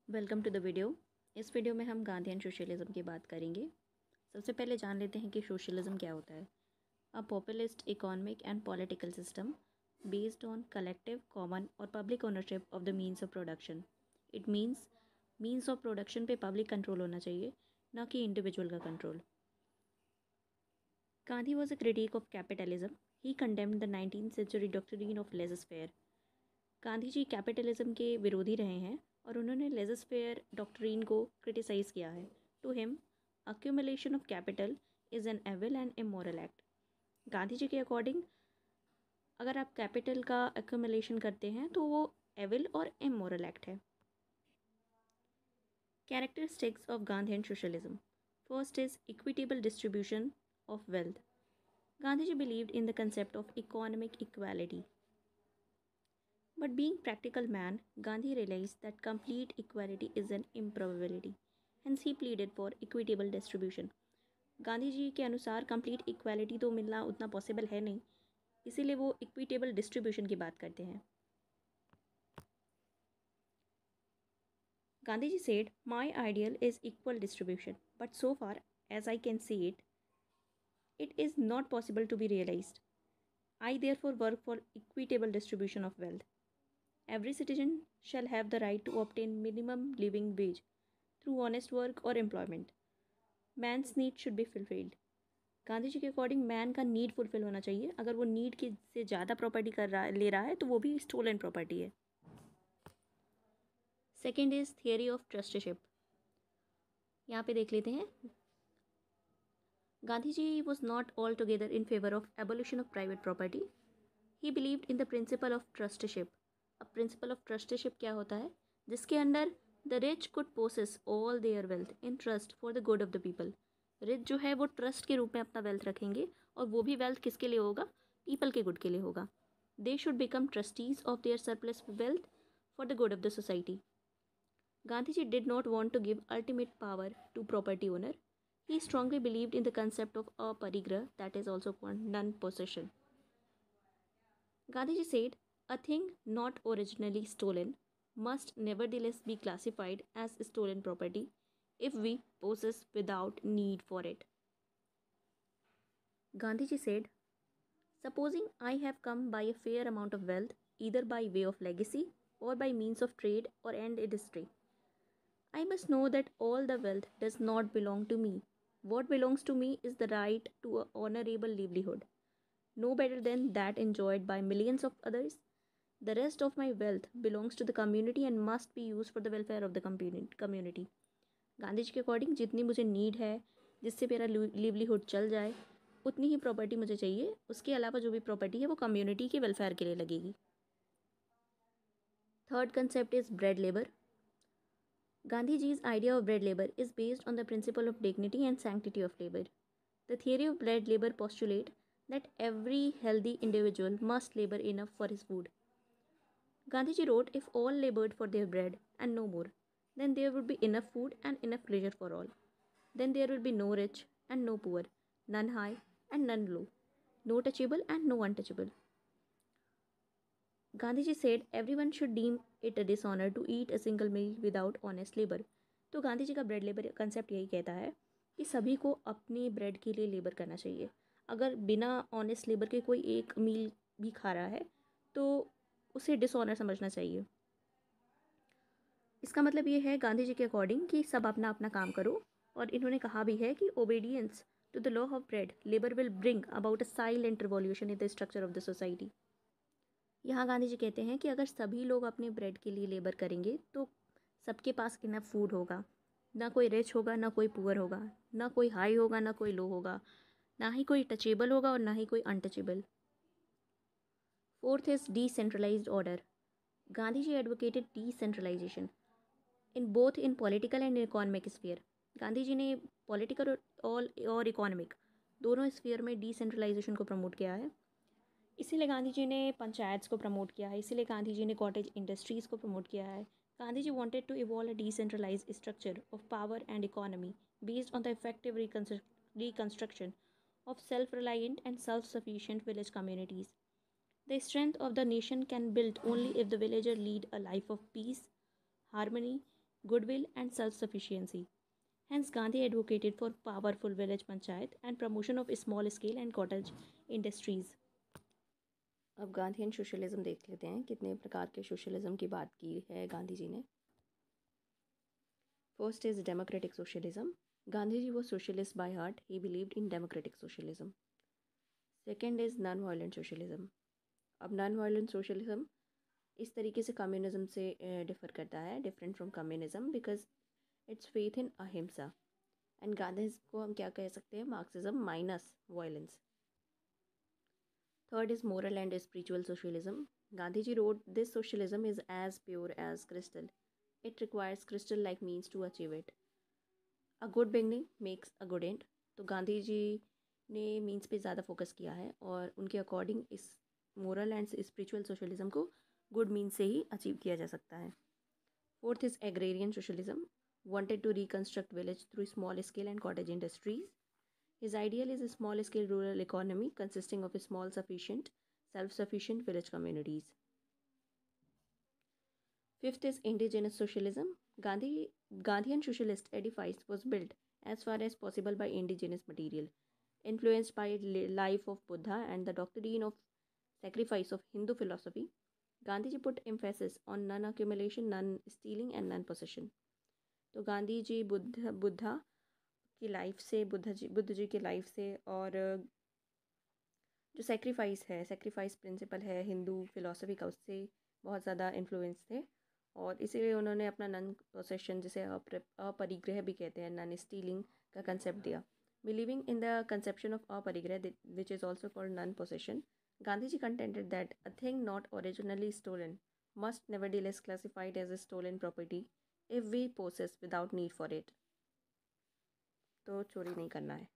Welcome to the video. इस video में हम गांधीयन सोशलिज्म की बात करेंगे। सबसे पहले जान लेते हैं कि सोशलिज्म क्या होता है। A populist economic and political system based on collective common और public ownership of the means of production. It means of production पे पब्लिक कंट्रोल होना चाहिए, ना कि इंडिविजुअल का control. Gandhi was a critic of capitalism. He condemned the 19th century doctrine of laissez faire. Gandhi ji capitalism के विरोधी रहे हैं और उन्होंने लेज़र-फेयर डॉक्ट्रिन को क्रिटिसाइज़ किया है। To him, accumulation of capital is an evil and immoral act. Gandhi ji के अकॉर्डिंग अगर आप कैपिटल का अक्यूमुलेशन करते हैं तो वो एविल और इमोरल एक्ट है। Characteristics of Gandhian socialism. First is equitable distribution of wealth. Gandhi ji believed in the concept of economic equality. But being practical man, Gandhi realized that complete equality is an improbability. Hence he pleaded for equitable distribution. Gandhi ji के अनुसार complete equality तो मिलना उतना possible है नहीं, इसीलिए वो equitable distribution की बात करते हैं। गांधी जी said, "My ideal is equal distribution, but so far as I can see it, it is not possible to be realized. I therefore work for equitable distribution of wealth. Every citizen shall have the right to obtain minimum living wage through honest work or employment. Man's need should be fulfilled." Gandhi ji के according man का need fulfil होना चाहिए। अगर वो need के से ज़्यादा property ले रहा है तो वो भी स्टोलन प्रॉपर्टी है। Second is theory of trusteeship. यहाँ पे देख लेते हैं। Gandhi ji was not all together in favour of abolition of private property. He believed in the principle of trusteeship. अब प्रिंसिपल ऑफ ट्रस्टीशिप क्या होता है? जिसके under the rich could possess all their wealth in trust for the good of the people. Rich जो है वो trust के रूप में अपना वेल्थ रखेंगे और वो भी वेल्थ किसके लिए होगा? पीपल के गुड के लिए होगा. They should become trustees of their surplus wealth for the good of the society. Gandhi ji did not want to give ultimate power to property owner. He strongly believed in the concept of a parigrah, that is also called non-possession. Gandhiji said, "A thing not originally stolen must nevertheless be classified as stolen property if we possess without need for it." Gandhiji said, "Supposing I have come by a fair amount of wealth, either by way of legacy or by means of trade or end industry, I must know that all the wealth does not belong to me. What belongs to me is the right to a honorable livelihood, no better than that enjoyed by millions of others. The rest of my wealth belongs to the community and must be used for the welfare of the community." Gandhi ji के according जितनी मुझे need है, जिससे मेरा livelihood चल जाए, उतनी ही property मुझे चाहिए। उसके अलावा जो भी प्रॉपर्टी है वो कम्युनिटी के वेलफेयर के लिए लगेगी। Third concept is bread labour. Gandhiji's idea of bread labor is based on the principle of dignity and sanctity of labor. The theory of bread labor postulates that every healthy individual must labor enough for his food. Gandhiji wrote, "If all labored for their bread and no more, then there would be enough food and enough pleasure for all. Then there would be no rich and no poor, none high and none low, no touchable and no untouchable." Gandhiji said everyone should deem it a dishonor to eat a single meal without honest labor. तो गांधी जी का bread labour concept यही कहता है कि सभी को अपने bread के लिए लेबर करना चाहिए। अगर बिना ऑनेस्ट लेबर के कोई एक मील भी खा रहा है तो उसे डिसऑनर समझना चाहिए। इसका मतलब ये है गांधी जी के अकॉर्डिंग कि सब अपना अपना काम करो, और इन्होंने कहा भी है कि obedience to the law of bread labour will bring about a silent revolution in the structure of the society. यहाँ गांधी जी कहते हैं कि अगर सभी लोग अपने ब्रेड के लिए लेबर करेंगे तो सबके पास इनफ फूड होगा, ना कोई रिच होगा ना कोई पुअर होगा, ना कोई हाई होगा ना कोई लो होगा, ना ही कोई टचेबल होगा और ना ही कोई untouchable. Fourth is decentralised order. Gandhi ji advocated decentralisation in both in political and economic sphere. Gandhi ji ने पॉलिटिकल और इकोनॉमिक दोनों स्फीयर में डिसेंट्रलाइजेशन को प्रमोट किया है. इसीलिए गांधी जी ने पंचायत को प्रमोट किया है, इसीलिए गांधी जी ने कॉटेज इंडस्ट्रीज़ को प्रमोट किया है. Gandhi ji wanted to evolve a decentralised structure of power and economy based on the effective reconstruction of self reliant and self sufficient village communities. The strength of the nation can build only if the villager lead a life of peace, harmony goodwill, and self sufficiency. Hence, Gandhi advocated for powerful village panchayat and promotion of small scale and cottage industries. अब Gandhian socialism देख लेते हैं, कितने प्रकार के socialism की बात की है गांधी जी ने. First is democratic socialism. Gandhiji was socialist by heart. He believed in democratic socialism. Second is non-violent socialism. अब non-violent socialism इस तरीके से कम्युनिज्म से डिफर करता है, different from communism, because it's faith in अहिंसा. एंड गांधी को हम क्या कह सकते हैं, Marxism minus violence. Third is moral and spiritual socialism. Gandhiji wrote this socialism is as pure as crystal. It requires crystal like means to achieve it. A good beginning makes a good end. तो गांधी जी ने means पे ज़्यादा focus किया है और उनके according इस moral and spiritual socialism को गुड मीन्स से ही अचीव किया जा सकता है. Fourth is agrarian socialism. wanted to reconstruct village through small scale and cottage industries. His ideal is a small scale rural economy consisting of small sufficient self-sufficient village communities. Fifth is indigenous socialism. Gandhian socialist edifice was built as far as possible by indigenous material, influenced by life of Buddha and the doctrine of sacrifice of Hindu philosophy. Gandhiji put emphasis on non-accumulation, non-stealing and non-possession. तो गांधी जी बुद्धा की life से बुद्ध जी की life से और जो sacrifice principal है Hindu philosophy का, उससे बहुत ज़्यादा इन्फ्लुएंस थे. और इसीलिए उन्होंने अपना नन पोसेशन, जिसे अपरिग्रह भी कहते हैं, नन स्टीलिंग का कंसेप्ट दिया. Believing in the conception of aparigraha which is also called non possession, Gandhi ji contented that a thing not originally stolen must nevertheless classified as a stolen property if we possess without need for it. तो चोरी नहीं करना है.